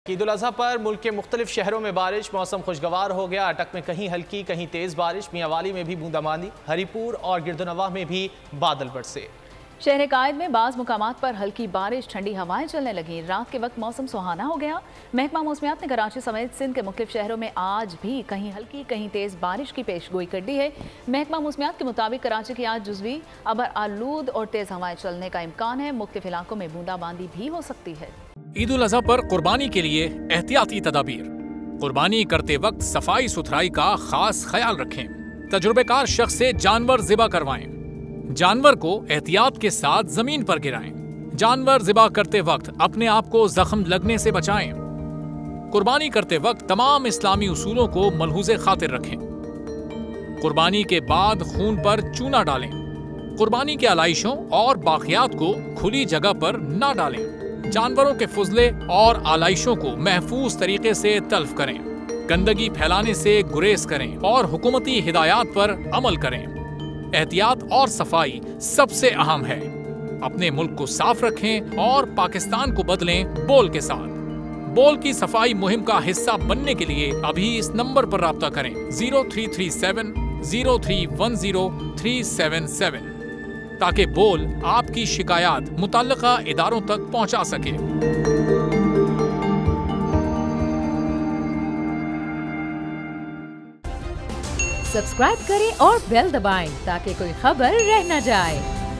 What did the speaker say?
ईद उल अज़हा पर मुल्क के मुख्तलिफ शहरों में बारिश, मौसम खुशगवार हो गया। अटक में कहीं हल्की कहीं तेज़ बारिश, मियांवाली में भी बूंदाबांदी, हरीपुर और गिरदनवाह में भी बादल बरसे। शहर कायद में बाज़ मुकामात पर हल्की बारिश, ठंडी हवाएं चलने लगी। रात के वक्त मौसम सुहाना हो गया। महकमा मौसमियात ने कराची समेत सिंध के मुख्तलिफ शहरों में आज भी कहीं हल्की कहीं तेज़ बारिश की पेशगोई कर दी है। महकमा मौसमियात के मुताबिक कराची की आज जुज़वी अबर आलूद और तेज़ हवाएं चलने का इम्कान है। मुख्तलिफ इलाकों में बूंदाबांदी भी हो सकती है। ईद उल अज़हा पर कुर्बानी के लिए एहतियाती तदाबीर। कुर्बानी करते वक्त सफाई सुथराई का खास ख्याल रखें। तजुर्बेकार शख्स से जानवर ज़िबा करवाएं। जानवर को एहतियात के साथ जमीन पर गिराएं। जानवर ज़िबा करते वक्त अपने आप को जख्म लगने से बचाएं। कुर्बानी करते वक्त तमाम इस्लामी उसूलों को मलहूज़े खातिर रखें। कुर्बानी के बाद खून पर चूना डालें। कुर्बानी के आलाइशों और बाकियात को खुली जगह पर न डालें। जानवरों के फुजले और आलाइशों को महफूज तरीके से तल्फ करें। गंदगी फैलाने से गुरेज करें और हुकूमती हिदायत पर अमल करें। एहतियात और सफाई सबसे अहम है। अपने मुल्क को साफ रखें और पाकिस्तान को बदलें बोल के साथ। बोल की सफाई मुहिम का हिस्सा बनने के लिए अभी इस नंबर पर राब्ता करें 0337 0310 377 ताकि बोल आपकी शिकायत मुतल्लिका इदारों तक पहुंचा सके। सब्सक्राइब करें और बेल दबाएं ताकि कोई खबर रह न जाए।